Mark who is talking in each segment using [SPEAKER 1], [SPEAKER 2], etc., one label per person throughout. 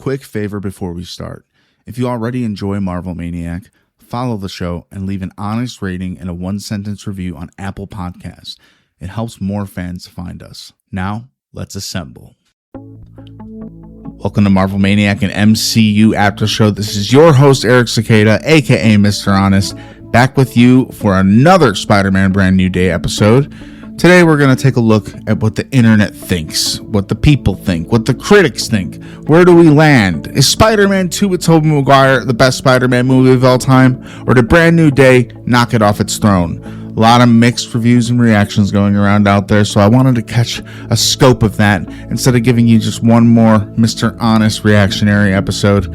[SPEAKER 1] quick favor before we start. If you already enjoy Marvel Maniac, follow the show and leave an honest rating and a one-sentence review on Apple Podcasts. It helps more fans find us. Now, let's assemble. Welcome to Marvel Maniac and MCU After Show. This is your host, Eric Sequeira, aka Mr. Honest, back with you for another Spider-Man Brand New Day episode. Today we're going to take a look at what the internet thinks, what the people think, what the critics think. Where do we land? Is Spider-Man 2 with Tobey Maguire the best Spider-Man movie of all time? Or did Brand New Day knock it off its throne? A lot of mixed reviews and reactions going around out there, so I wanted to catch a scope of that instead of giving you just one more Mr. Honest reactionary episode.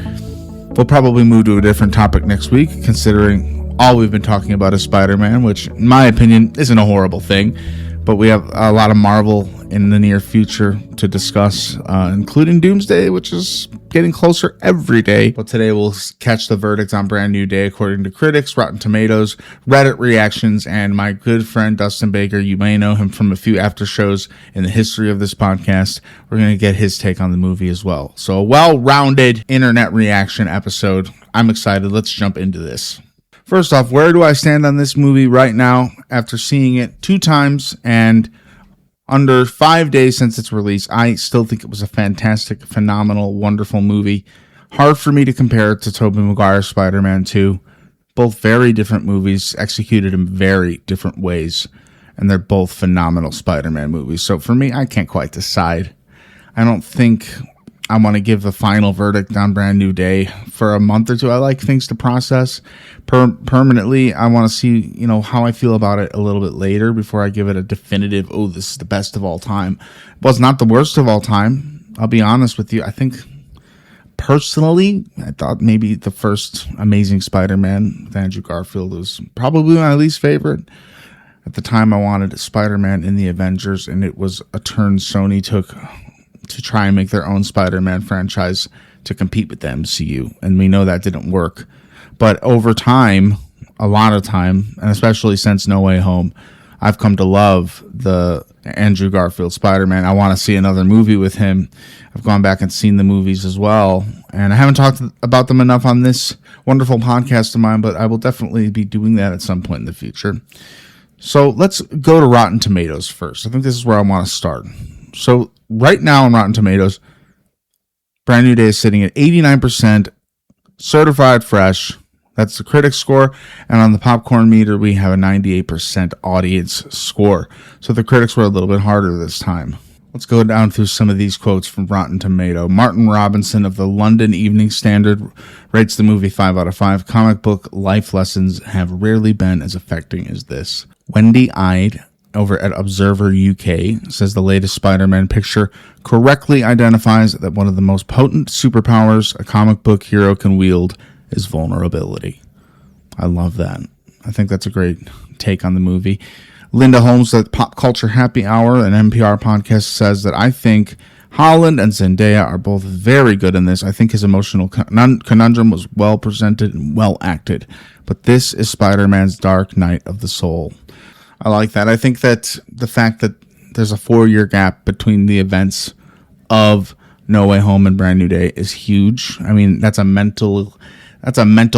[SPEAKER 1] We'll probably move to a different topic next week, considering all we've been talking about is Spider-Man, which in my opinion isn't a horrible thing. But we have a lot of Marvel in the near future to discuss, including Doomsday, which is getting closer every day. But today we'll catch the verdict on Brand New Day according to critics, Rotten Tomatoes, Reddit reactions, and my good friend Dustin Baker. You may know him from a few after shows in the history of this podcast. We're going to get his take on the movie as well. So a well-rounded internet reaction episode. I'm excited. Let's jump into this. First off, where do I stand on this movie right now after seeing it 2 times and under 5 days since its release? I still think it was a fantastic, phenomenal, wonderful movie. Hard for me to compare it to Tobey Maguire's Spider-Man 2. Both very different movies, executed in very different ways, and they're both phenomenal Spider-Man movies. So for me, I can't quite decide. I don't think I want to give a final verdict on Brand New Day for a month or two. I like things to process permanently. I want to see, how I feel about it a little bit later before I give it a definitive, oh, this is the best of all time. Well, it's not the worst of all time. I'll be honest with you. I think personally, I thought maybe the first Amazing Spider-Man with Andrew Garfield was probably my least favorite. At the time, I wanted Spider-Man in the Avengers, and it was a turn Sony took to try and make their own Spider-Man franchise to compete with the MCU. And we know that didn't work. But over time, a lot of time, and especially since No Way Home, I've come to love the Andrew Garfield Spider-Man. I want to see another movie with him. I've gone back and seen the movies as well. And I haven't talked about them enough on this wonderful podcast of mine, but I will definitely be doing that at some point in the future. So let's go to Rotten Tomatoes first. I think this is where I want to start. So right now on Rotten Tomatoes, Brand New Day is sitting at 89% certified fresh. That's the critic score. And on the popcorn meter, we have a 98% audience score. So the critics were a little bit harder this time. Let's go down through some of these quotes from Rotten Tomato. Martin Robinson of the London Evening Standard rates the movie 5 out of 5. Comic book life lessons have rarely been as affecting as this. Wendy Ide over at Observer UK says the latest Spider-Man picture correctly identifies that one of the most potent superpowers a comic book hero can wield is vulnerability. I love that. I think that's a great take on the movie. Linda Holmes at Pop Culture Happy Hour, an NPR podcast, says that I think Holland and Zendaya are both very good in this. I think his emotional conundrum was well presented and well acted. But this is Spider-Man's Dark Night of the Soul. I like that. I think that the fact that there's a 4-year gap between the events of No Way Home and Brand New Day is huge. I mean, that's a mental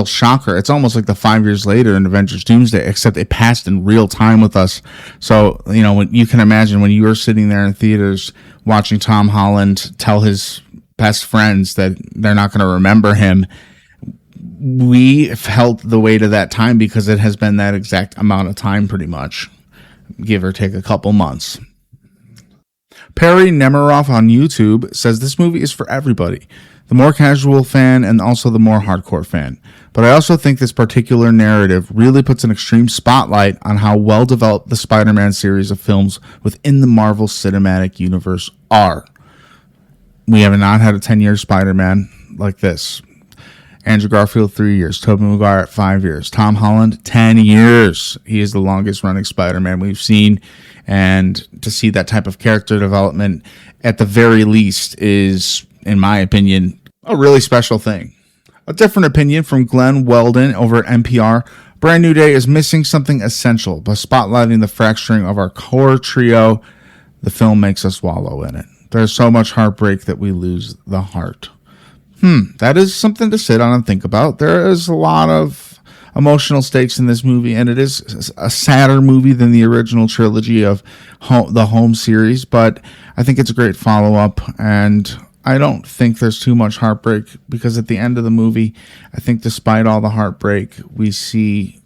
[SPEAKER 1] shocker. It's almost like the 5 years later in Avengers Doomsday, except it passed in real time with us. So, when you can imagine when you were sitting there in theaters watching Tom Holland tell his best friends that they're not going to remember him, we felt the weight of that time because it has been that exact amount of time pretty much, give or take a couple months. Perry Nemiroff on YouTube says this movie is for everybody, the more casual fan and also the more hardcore fan. But I also think this particular narrative really puts an extreme spotlight on how well developed the Spider-Man series of films within the Marvel Cinematic Universe are. We have not had a 10-year Spider-Man like this. Andrew Garfield, 3 years. Tobey Maguire, 5 years. Tom Holland, 10 years. He is the longest running Spider-Man we've seen. And to see that type of character development, at the very least, is, in my opinion, a really special thing. A different opinion from Glenn Weldon over at NPR. Brand New Day is missing something essential. By spotlighting the fracturing of our core trio, the film makes us wallow in it. There's so much heartbreak that we lose the heart. That is something to sit on and think about. There is a lot of emotional stakes in this movie, and it is a sadder movie than the original trilogy of the Home series, but I think it's a great follow-up, and I don't think there's too much heartbreak, because at the end of the movie, I think despite all the heartbreak, we see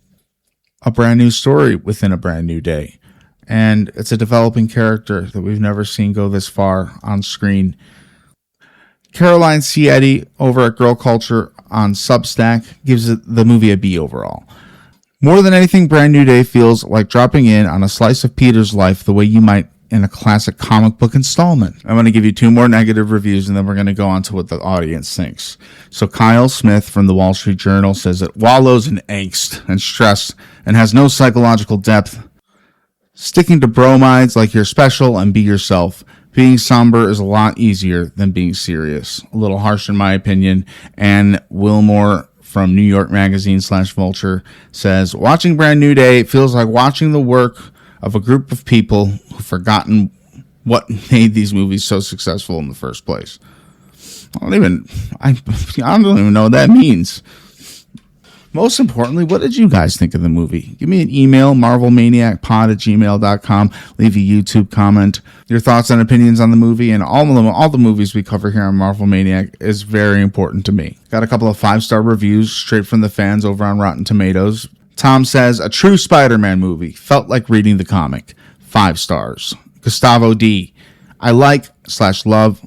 [SPEAKER 1] a brand new story within a brand new day, and it's a developing character that we've never seen go this far on screen. Caroline Cietti over at Girl Culture on Substack gives the movie a B overall. More than anything, Brand New Day feels like dropping in on a slice of Peter's life the way you might in a classic comic book installment. I'm going to give you 2 more negative reviews, and then we're going to go on to what the audience thinks. So Kyle Smith from the Wall Street Journal says it wallows in angst and stress and has no psychological depth. Sticking to bromides like you're special and be yourself. Being somber is a lot easier than being serious. A little harsh in my opinion. And Wilmore from New York Magazine /Vulture says, watching Brand New Day feels like watching the work of a group of people who've forgotten what made these movies so successful in the first place. I don't even know what that means. Most importantly, what did you guys think of the movie? Give me an email, marvelmaniacpod@gmail.com. Leave a YouTube comment. Your thoughts and opinions on the movie and all the movies we cover here on Marvel Maniac is very important to me. Got a couple of 5-star reviews straight from the fans over on Rotten Tomatoes. Tom says, a true Spider-Man movie. Felt like reading the comic. 5 stars. Gustavo D. I like/love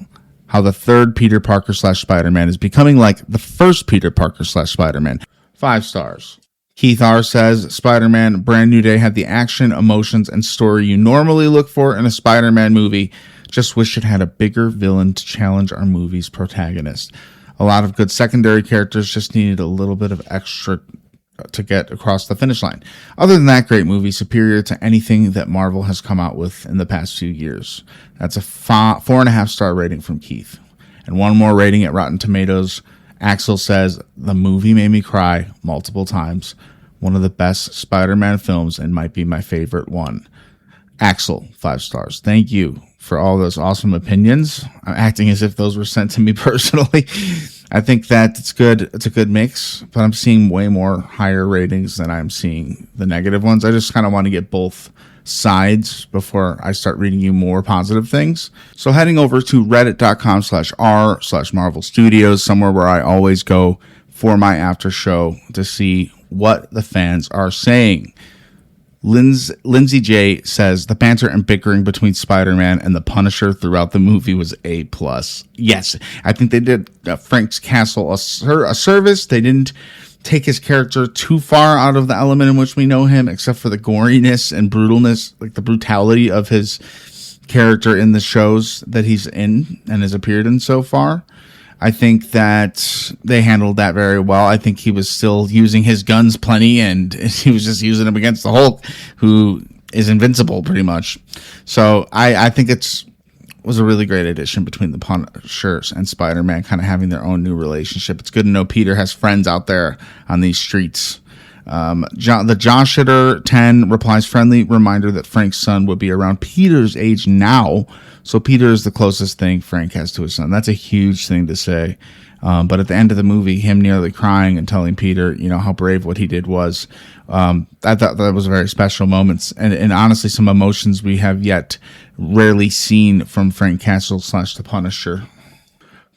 [SPEAKER 1] how the third Peter Parker /Spider-Man is becoming like the first Peter Parker /Spider-Man. 5 stars. Keith R. says, Spider-Man Brand New Day had the action, emotions, and story you normally look for in a Spider-Man movie. Just wish it had a bigger villain to challenge our movie's protagonist. A lot of good secondary characters, just needed a little bit of extra to get across the finish line. Other than that, great movie, superior to anything that Marvel has come out with in the past few years. That's a 4.5-star rating from Keith. And one more rating at Rotten Tomatoes. Axel says, the movie made me cry multiple times. One of the best Spider-Man films and might be my favorite one. Axel, 5 stars. Thank you for all those awesome opinions. I'm acting as if those were sent to me personally. I think that it's good. It's a good mix, but I'm seeing way more higher ratings than I'm seeing the negative ones. I just kind of want to get both sides before I start reading you more positive things. So heading over to reddit.com/r/Marvel Studios, somewhere where I always go for my after show to see what the fans are saying. Lindsay J says the banter and bickering between Spider-Man and the Punisher throughout the movie was A+. Yes, I think they did Frank Castle a service. They didn't take his character too far out of the element in which we know him, except for the goriness and brutalness, like the brutality of his character in the shows that he's in and has appeared in so far. I think that they handled that very well. I think he was still using his guns plenty, and he was just using them against the Hulk, who is invincible pretty much. So I think was a really great addition between the Punisher and Spider-Man kind of having their own new relationship. It's good to know Peter has friends out there on these streets. The Josh Hitter 10 replies, friendly reminder that Frank's son would be around Peter's age now. So Peter is the closest thing Frank has to his son. That's a huge thing to say. But at the end of the movie, him nearly crying and telling Peter, how brave what he did was, I thought that was a very special moment. And honestly, some emotions we have yet rarely seen from Frank Castle / the Punisher.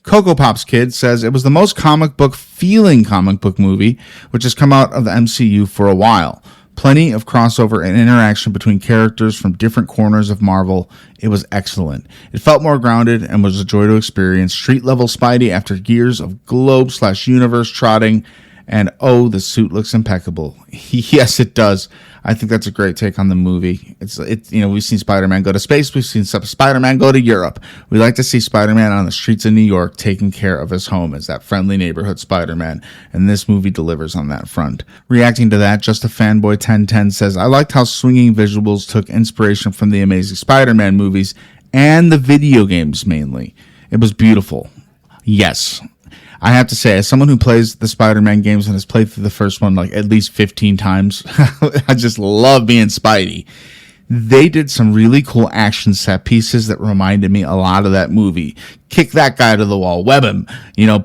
[SPEAKER 1] Cocoa Pops Kid says it was the most comic book feeling comic book movie which has come out of the MCU for a while. Plenty of crossover and interaction between characters from different corners of Marvel. It was excellent. It felt more grounded and was a joy to experience. Street level Spidey after years of globe / universe trotting. And oh, the suit looks impeccable. Yes, it does. I think that's a great take on the movie. We've seen Spider-Man go to space. We've seen Spider-Man go to Europe. We like to see Spider-Man on the streets of New York taking care of his home as that friendly neighborhood Spider-Man. And this movie delivers on that front. Reacting to that, Just a Fanboy 1010 says, I liked how swinging visuals took inspiration from the Amazing Spider-Man movies and the video games mainly. It was beautiful. Yes. I have to say, as someone who plays the Spider-Man games and has played through the first one like at least 15 times, I just love being Spidey. They did some really cool action set pieces that reminded me a lot of that movie. Kick that guy to the wall, web him,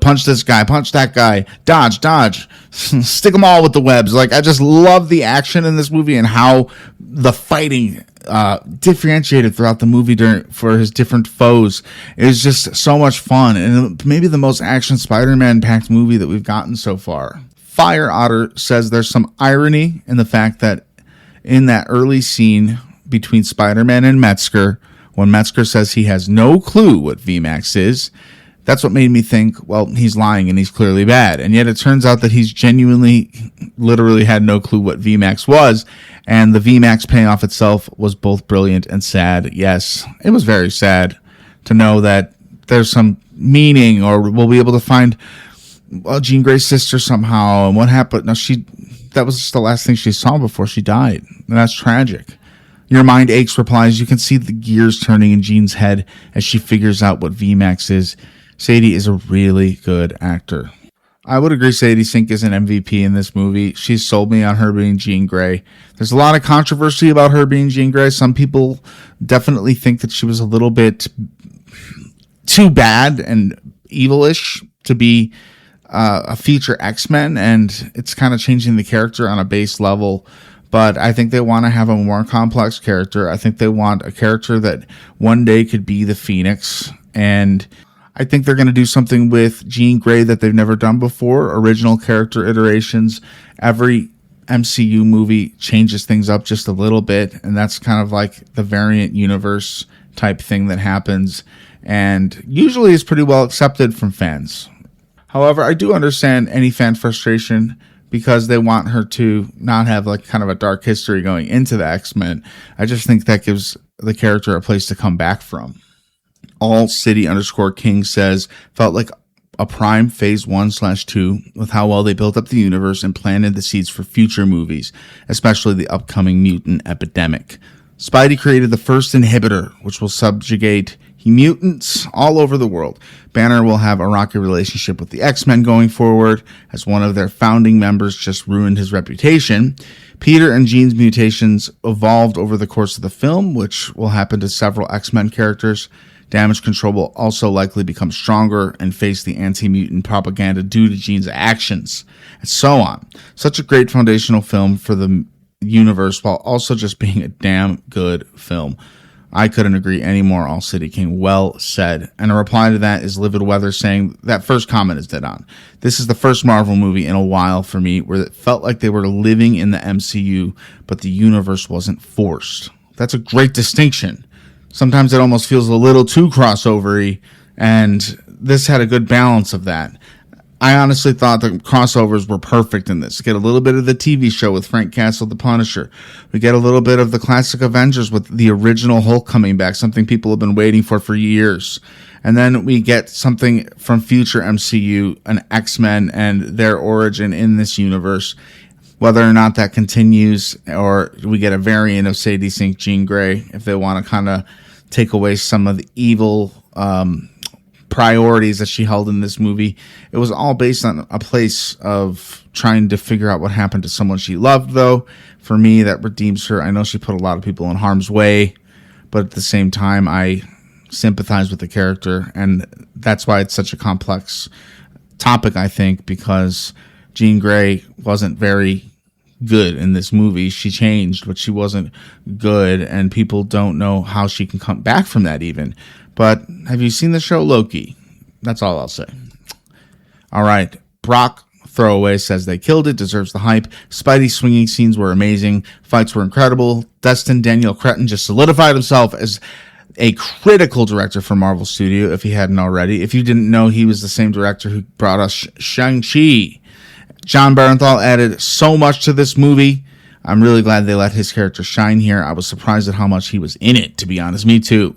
[SPEAKER 1] punch this guy, punch that guy, dodge, stick them all with the webs. Like, I just love the action in this movie and how the fighting differentiated throughout the movie for his different foes. It was just so much fun, and maybe the most action Spider-Man packed movie that we've gotten so far. Fire Otter says there's some irony in the fact that in that early scene between Spider-Man and Metzger, when Metzger says he has no clue what VMAX is, that's what made me think, well, he's lying and he's clearly bad. And yet it turns out that he's genuinely, literally had no clue what VMAX was. And the VMAX payoff itself was both brilliant and sad. Yes, it was very sad to know that there's some meaning, or we'll be able to find Jean Grey's sister somehow. And what happened? No, that was just the last thing she saw before she died. And that's tragic. Your Mind Aches replies, you can see the gears turning in Jean's head as she figures out what VMAX is. Sadie is a really good actor. I would agree Sadie Sink is an MVP in this movie. She's sold me on her being Jean Grey. There's a lot of controversy about her being Jean Grey. Some people definitely think that she was a little bit too bad and evilish to be a future X-Men, and it's kind of changing the character on a base level. But I think they want to have a more complex character. I think they want a character that one day could be the Phoenix. And I think they're going to do something with Jean Grey that they've never done before. Original character iterations. Every MCU movie changes things up just a little bit. And that's kind of like the variant universe type thing that happens. And usually is pretty well accepted from fans. However, I do understand any fan frustration because they want her to not have like kind of a dark history going into the X-Men. I just think that gives the character a place to come back from. All City _King says, felt like a prime phase 1/2 with how well they built up the universe and planted the seeds for future movies, especially the upcoming mutant epidemic. Spidey created the first inhibitor, which will subjugate mutants all over the world. Banner will have a rocky relationship with the X-Men going forward, as one of their founding members just ruined his reputation. Peter and Jean's mutations evolved over the course of the film, which will happen to several X-Men characters. Damage Control will also likely become stronger and face the anti-mutant propaganda due to Jean's actions, and so on. Such a great foundational film for the universe, while also just being a damn good film. I couldn't agree anymore. All City King, well said. And a reply to that is Livid Weather saying that first comment is dead on. This is the first Marvel movie in a while for me where it felt like they were living in the MCU, but the universe wasn't forced. That's a great distinction. Sometimes it almost feels a little too crossover-y, and this had a good balance of that. I honestly thought the crossovers were perfect in this. Get a little bit of the TV show with Frank Castle, the Punisher. We get a little bit of the classic Avengers with the original Hulk coming back, something people have been waiting for years. And then we get something from future MCU, an X-Men and their origin in this universe. Whether or not that continues, or we get a variant of Sadie Sink, Jean Grey, if they want to kind of take away some of the evil priorities that she held in this movie. It was all based on a place of trying to figure out what happened to someone she loved, though. For me, that redeems her. I know she put a lot of people in harm's way, but at the same time, I sympathize with the character, and that's why it's such a complex topic, I think, because Jean Grey wasn't very good in this movie. She changed, but she wasn't good, and people don't know how she can come back from that even. But have you seen the show Loki? That's all I'll say. All right. Brock Throwaway says they killed it, deserves the hype. Spidey swinging scenes were amazing. Fights were incredible. Dustin Daniel Cretton just solidified himself as a critical director for Marvel Studio, if he hadn't already. If you didn't know, he was the same director who brought us Shang-Chi. John Barenthal added so much to this movie. I'm really glad they let his character shine here. I was surprised at how much he was in it, to be honest. Me too.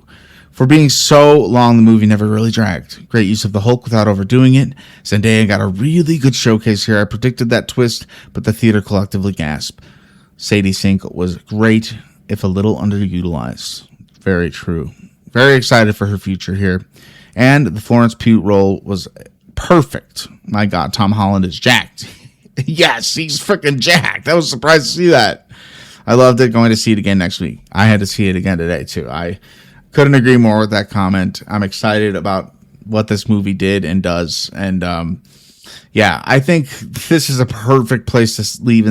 [SPEAKER 1] For being so long, the movie never really dragged. Great use of the Hulk without overdoing it. Zendaya got a really good showcase here. I predicted that twist, but the theater collectively gasped. Sadie Sink was great, if a little underutilized. Very true. Very excited for her future here. And the Florence Pugh role was perfect. My God, Tom Holland is jacked. Yes, he's freaking jacked. I was surprised to see that. I loved it. Going to see it again next week. I had to see it again today too. I couldn't agree more with that comment. I'm excited about what this movie did and does. And yeah, I think this is a perfect place to leave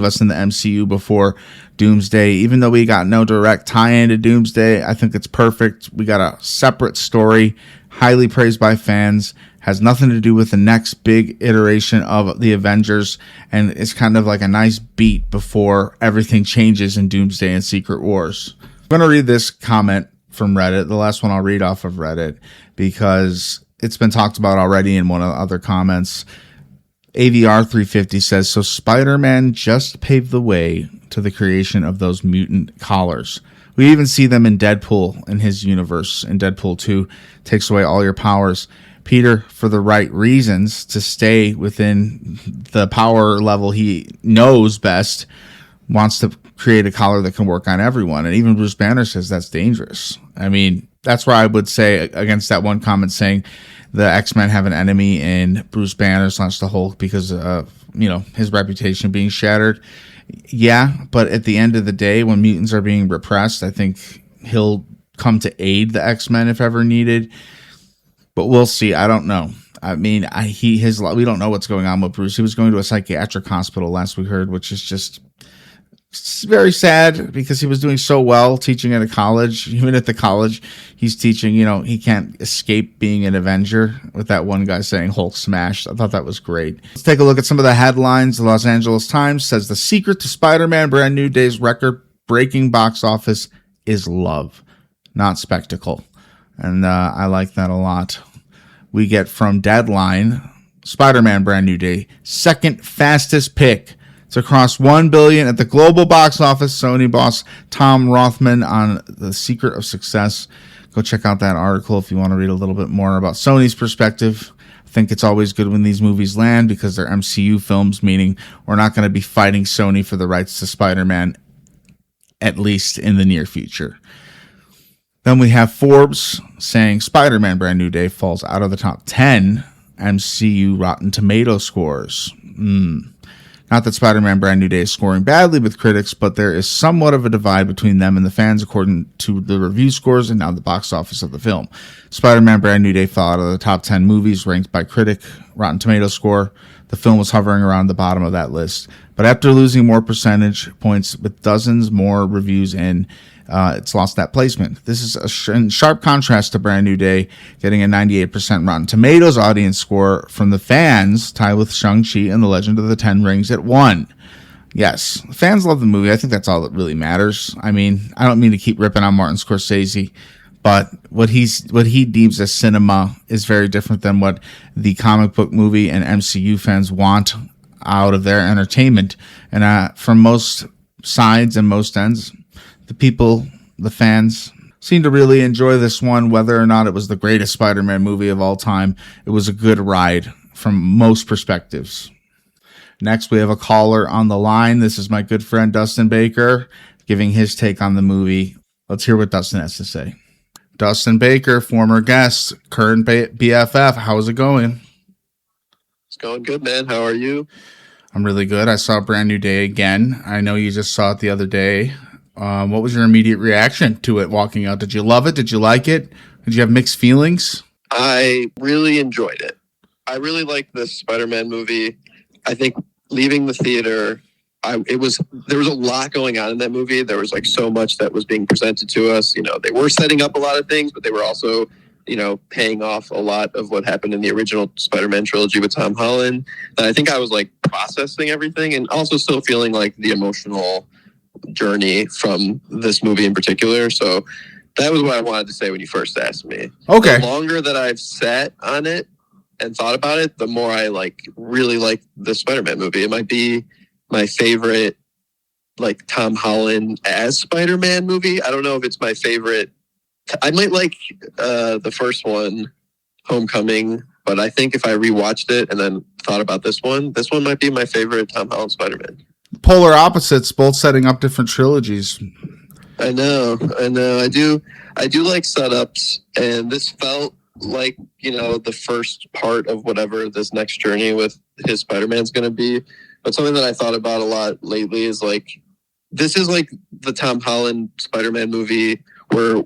[SPEAKER 1] us in the MCU before Doomsday. Even though we got no direct tie-in to Doomsday, I think it's perfect. We got a separate story, highly praised by fans, has nothing to do with the next big iteration of the Avengers, and it's kind of like a nice beat before everything changes in Doomsday and Secret Wars. I'm going to read this comment from Reddit, the last one I'll read off of Reddit, because it's been talked about already in one of the other comments. AVR 350 says, so Spider-Man just paved the way to the creation of those mutant collars. We even see them in Deadpool in his universe. In Deadpool 2, takes away all your powers. Peter, for the right reasons, to stay within the power level he knows best, wants to create a collar that can work on everyone. And even Bruce Banner says that's dangerous. I mean, that's where I would say against that one comment saying the X-Men have an enemy in Bruce Banner / the Hulk because of, his reputation being shattered. Yeah, but at the end of the day, when mutants are being repressed, I think he'll come to aid the X-Men if ever needed. But we'll see. I don't know. I mean, we don't know what's going on with Bruce. He was going to a psychiatric hospital last we heard, which is just very sad because he was doing so well teaching at a college. Even at the college he's teaching, he can't escape being an Avenger, with that one guy saying Hulk smashed. I thought that was great. Let's take a look at some of the headlines. The Los Angeles Times says the secret to Spider-Man Brand New Day's record-breaking box office is love, not spectacle. And I like that a lot. We get from Deadline, Spider-Man Brand New Day, second fastest pick to cross $1 billion at the global box office. Sony boss Tom Rothman on the secret of success. Go check out that article if you want to read a little bit more about Sony's perspective. I think it's always good when these movies land because they're MCU films, meaning we're not going to be fighting Sony for the rights to Spider-Man, at least in the near future. Then we have Forbes saying Spider-Man Brand New Day falls out of the top 10 MCU Rotten Tomato scores. Not that Spider-Man Brand New Day is scoring badly with critics, but there is somewhat of a divide between them and the fans according to the review scores and now the box office of the film. Spider-Man Brand New Day fell out of the top 10 movies ranked by critic Rotten Tomato score. The film was hovering around the bottom of that list. But after losing more percentage points with dozens more reviews in, it's lost that placement. This is in sharp contrast to Brand New Day, getting a 98% Rotten Tomatoes audience score from the fans, tied with Shang-Chi and the Legend of the Ten Rings at 1. Yes, fans love the movie. I think that's all that really matters. I mean, I don't mean to keep ripping on Martin Scorsese, but what he deems as cinema is very different than what the comic book movie and MCU fans want out of their entertainment. And from most sides and most ends, the people, the fans, seem to really enjoy this one. Whether or not it was the greatest Spider-Man movie of all time, it was a good ride from most perspectives. Next, we have a caller on the line. This is my good friend Dustin Baker giving his take on the movie. Let's hear what Dustin has to say. Dustin Baker, former guest, current BFF. How's it going?
[SPEAKER 2] It's going good, man. How are you?
[SPEAKER 1] I'm really good. I saw Brand New Day again. I know you just saw it the other day. What was your immediate reaction to it walking out? Did you love it? Did you like it? Did you have mixed feelings?
[SPEAKER 2] I really enjoyed it. I really liked this Spider-Man movie. I think leaving the theater, there was a lot going on in that movie. There was like so much that was being presented to us. They were setting up a lot of things, but they were also, paying off a lot of what happened in the original Spider-Man trilogy with Tom Holland. And I think I was like processing everything and also still feeling like the emotional journey from this movie in particular. So that was what I wanted to say when you first asked me.
[SPEAKER 1] Okay.
[SPEAKER 2] The longer that I've sat on it and thought about it, the more I really like the Spider-Man movie. It might be my favorite Tom Holland as Spider-Man movie. I don't know if it's my favorite. I might like the first one, Homecoming, but I think if I rewatched it and then thought about this one might be my favorite Tom Holland Spider-Man.
[SPEAKER 1] Polar opposites, both setting up different trilogies.
[SPEAKER 2] I know. I do like setups, and this felt like, the first part of whatever this next journey with his Spider-Man's going to be. But something that I thought about a lot lately is this is like the Tom Holland Spider-Man movie where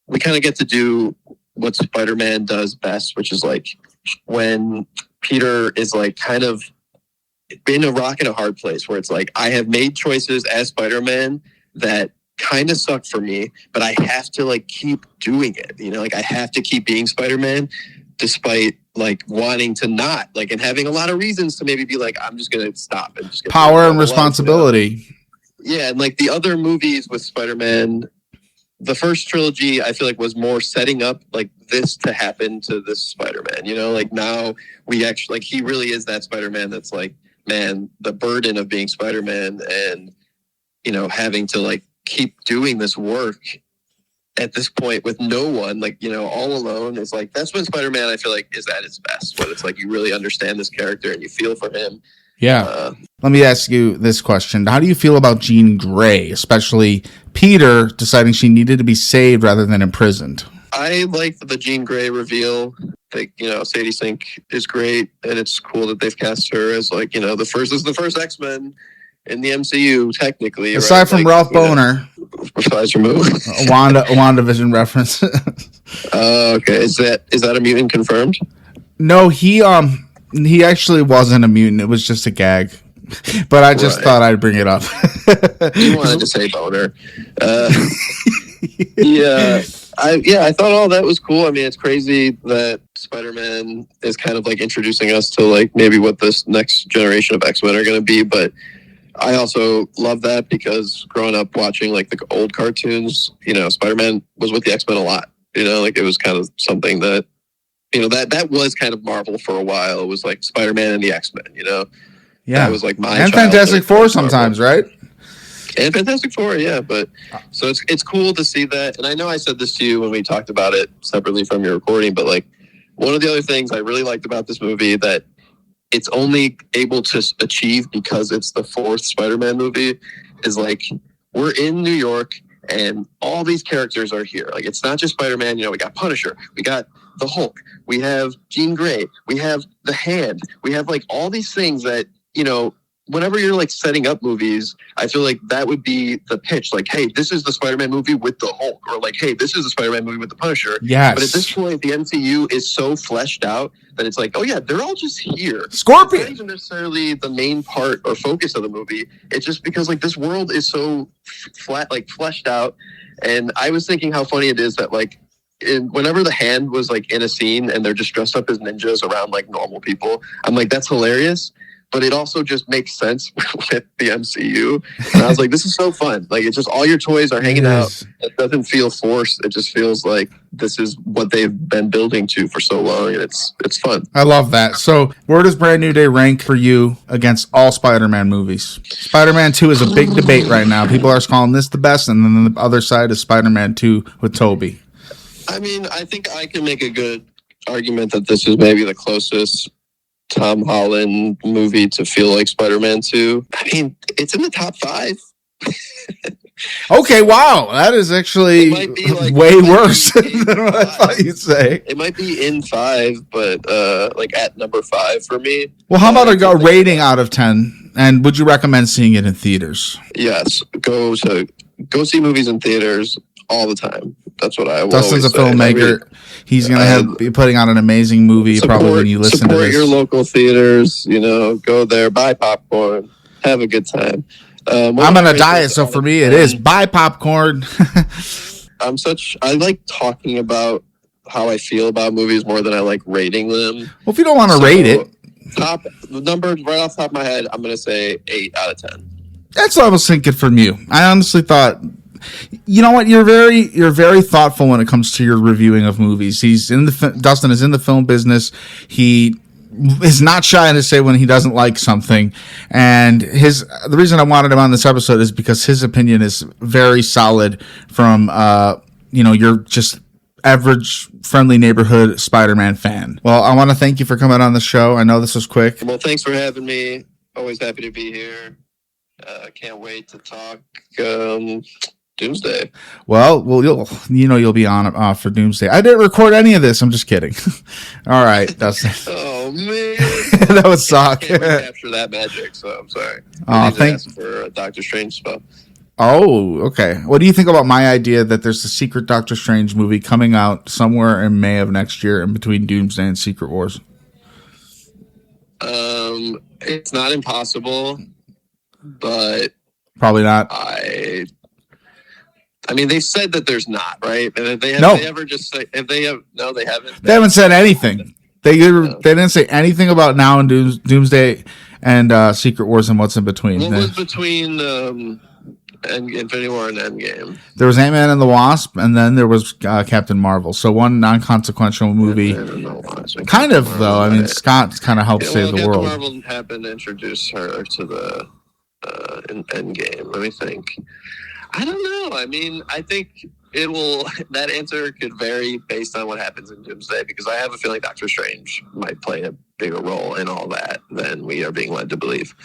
[SPEAKER 2] we kind of get to do what Spider-Man does best, which is like when Peter is like kind of in a rock and a hard place where it's like, I have made choices as Spider-Man that kind of suck for me, but I have to like keep doing it. You know, like I have to keep being Spider-Man despite like wanting to not, like, and having a lot of reasons to maybe be like, I'm just going to stop and just get
[SPEAKER 1] power and responsibility.
[SPEAKER 2] Life, you know? Yeah. And like the other movies with Spider-Man, the first trilogy, I feel like was more setting up like this to happen to this Spider-Man, you know, like now we actually, like, he really is that Spider-Man that's like, man, the burden of being Spider-Man and, you know, having to like keep doing this work at this point with no one, like, you know, all alone is like, that's when Spider-Man, I feel like, is at its best, when it's like you really understand this character and you feel for him.
[SPEAKER 1] Yeah. Let me ask you this question. How do you feel about Jean Grey, especially Peter deciding she needed to be saved rather than imprisoned?
[SPEAKER 2] I like the Jean Grey reveal. Like, you know, Sadie Sink is great, and it's cool that they've cast her as like, you know, this is the first X-Men in the MCU, technically.
[SPEAKER 1] Aside from
[SPEAKER 2] like,
[SPEAKER 1] Ralph Boner.
[SPEAKER 2] Besides from who?
[SPEAKER 1] WandaVision reference.
[SPEAKER 2] Okay. Is that a mutant confirmed?
[SPEAKER 1] No, he actually wasn't a mutant. It was just a gag. But I just thought I'd bring it up.
[SPEAKER 2] You wanted to say Boner. Yeah. I thought all that was cool. I mean, it's crazy that Spider-Man is kind of like introducing us to like maybe what this next generation of X-Men are going to be. But I also love that because growing up watching like the old cartoons, you know, Spider-Man was with the X-Men a lot. You know, like it was kind of something that, you know, that was kind of Marvel for a while. It was like Spider-Man and the X-Men, you know?
[SPEAKER 1] Yeah.
[SPEAKER 2] That was like my
[SPEAKER 1] and Fantastic Four sometimes, right?
[SPEAKER 2] And Fantastic Four, yeah. But so it's cool to see that. And I know I said this to you when we talked about it separately from your recording, but like one of the other things I really liked about this movie that it's only able to achieve because it's the fourth Spider-Man movie is like we're in New York and all these characters are here. Like it's not just Spider-Man, you know, we got Punisher, we got the Hulk, we have Jean Grey, we have the Hand, we have like all these things that, you know, whenever you're like setting up movies, I feel like that would be the pitch. Like, hey, this is the Spider-Man movie with the Hulk, or like, hey, this is the Spider-Man movie with the Punisher.
[SPEAKER 1] Yes.
[SPEAKER 2] But at this point, the MCU is so fleshed out that it's like, oh yeah, they're all just here.
[SPEAKER 1] Scorpion.
[SPEAKER 2] It's not even necessarily the main part or focus of the movie. It's just because like this world is so flat, like fleshed out. And I was thinking how funny it is that like whenever the Hand was like in a scene and they're just dressed up as ninjas around like normal people, I'm like, that's hilarious. But it also just makes sense with the MCU. And I was like, this is so fun. Like, it's just all your toys are hanging out. It doesn't feel forced. It just feels like this is what they've been building to for so long. And it's fun.
[SPEAKER 1] I love that. So where does Brand New Day rank for you against all Spider-Man movies? Spider-Man 2 is a big debate right now. People are calling this the best. And then the other side is Spider-Man 2 with Tobey.
[SPEAKER 2] I mean, I think I can make a good argument that this is maybe the closest Tom Holland movie to feel like Spider-Man 2. I mean, it's in the top 5.
[SPEAKER 1] Okay, wow. That is actually like, way worse than what I thought you'd say.
[SPEAKER 2] It might be in 5, but like at number 5 for me.
[SPEAKER 1] Well, how about a rating out of 10? And would you recommend seeing it in theaters?
[SPEAKER 2] Yes. Go see movies in theaters all the time. That's what I will
[SPEAKER 1] Dustin's a filmmaker. He's going to be putting out an amazing movie probably when you listen to this.
[SPEAKER 2] Support your local theaters. You know, go there, buy popcorn, have a good time.
[SPEAKER 1] I'm on a diet, so for me it is buy popcorn.
[SPEAKER 2] I like talking about how I feel about movies more than I like rating them. Well,
[SPEAKER 1] if you don't want to rate it.
[SPEAKER 2] Top number right off the top of my head, I'm going to say 8 out of 10.
[SPEAKER 1] That's what I was thinking from you. I honestly thought, you know what? You're very thoughtful when it comes to your reviewing of movies. Dustin is in the film business. He is not shy to say when he doesn't like something. And the reason I wanted him on this episode is because his opinion is very solid from, you're just average friendly neighborhood Spider-Man fan. Well, I want to thank you for coming on the show. I know this was quick.
[SPEAKER 2] Well, thanks for having me. Always happy to be here. Can't wait to talk Doomsday.
[SPEAKER 1] Well, you'll be on for Doomsday. I didn't record any of this. I'm just kidding. All right, Dustin.
[SPEAKER 2] Oh man,
[SPEAKER 1] that would suck.
[SPEAKER 2] I can't capture that magic. So I'm sorry.
[SPEAKER 1] Thanks
[SPEAKER 2] for a Doctor Strange spell.
[SPEAKER 1] Oh, okay. What do you think about my idea that there's a secret Doctor Strange movie coming out somewhere in May of next year in between Doomsday and Secret Wars?
[SPEAKER 2] It's not impossible, but
[SPEAKER 1] probably not.
[SPEAKER 2] I mean, they said that there's not, right? And if they have,
[SPEAKER 1] No.
[SPEAKER 2] they ever just say if they have, no, they haven't.
[SPEAKER 1] They haven't said anything. They didn't say anything about now and Doomsday and Secret Wars and what's in between.
[SPEAKER 2] What was between Infinity War and Endgame?
[SPEAKER 1] There was Ant-Man and the Wasp, and then there was Captain Marvel. So one non-consequential movie. Kind of, though. I mean, Scott kind of helped save the world.
[SPEAKER 2] Captain Marvel happened to introduce her to the Endgame. Let me think. I don't know. I mean, I think it will. That answer could vary based on what happens in Doomsday, because I have a feeling Doctor Strange might play a bigger role in all that than we are being led to believe.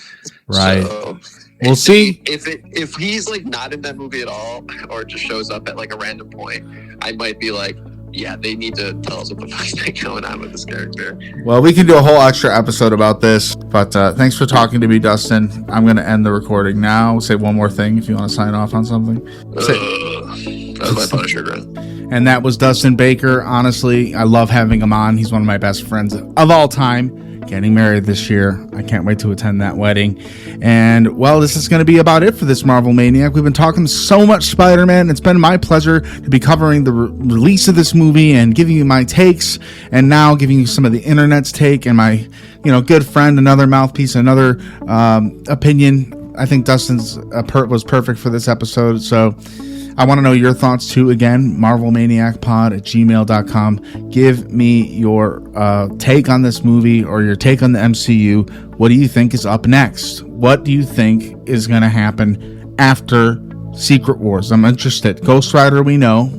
[SPEAKER 1] Right.
[SPEAKER 2] So,
[SPEAKER 1] we'll see.
[SPEAKER 2] If he's like not in that movie at all, or just shows up at like a random point, I might be like, yeah, they need to tell us what the fuck's going on with this character.
[SPEAKER 1] Well, we can do a whole extra episode about this, but thanks for talking to me, Dustin. I'm going to end the recording now. Say one more thing if you want to sign off on something.
[SPEAKER 2] That was my Punisher grin.
[SPEAKER 1] And that was Dustin Baker. Honestly, I love having him on. He's one of my best friends of all time. Getting married this year. I can't wait to attend that wedding. And, well, this is going to be about it for this Marvel Maniac. We've been talking so much Spider-Man. It's been my pleasure to be covering the release of this movie and giving you my takes, and now giving you some of the internet's take and my, good friend, another mouthpiece, another opinion. I think Dustin's was perfect for this episode. So I want to know your thoughts too. Again, marvelmaniacpod@gmail.com. Give me your take on this movie or your take on the MCU. What do you think is up next? What do you think is going to happen after Secret Wars? I'm interested. Ghost Rider, we know.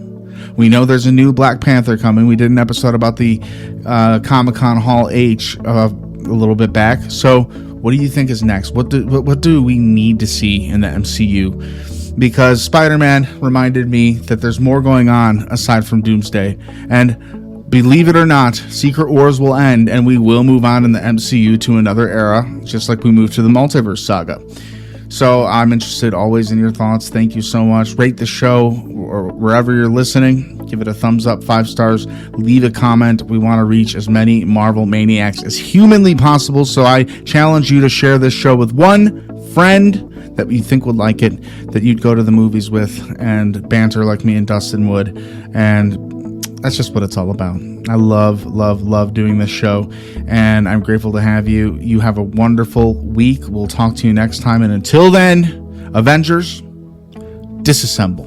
[SPEAKER 1] We know there's a new Black Panther coming. We did an episode about the Comic-Con Hall H a little bit back. So what do you think is next? What do we need to see in the MCU? Because Spider-Man reminded me that there's more going on aside from Doomsday. And believe it or not, Secret Wars will end and we will move on in the MCU to another era, just like we moved to the multiverse saga. So I'm interested always in your thoughts. Thank you so much. Rate the show or wherever you're listening. Give it a thumbs up, 5 stars. Leave a comment. We want to reach as many Marvel Maniacs as humanly possible. So I challenge you to share this show with one friend that you think would like it, that you'd go to the movies with and banter like me and Dustin would. And that's just what it's all about. I love doing this show, and I'm grateful to have you. You have a wonderful week. We'll talk to you next time. And until then, Avengers, disassemble.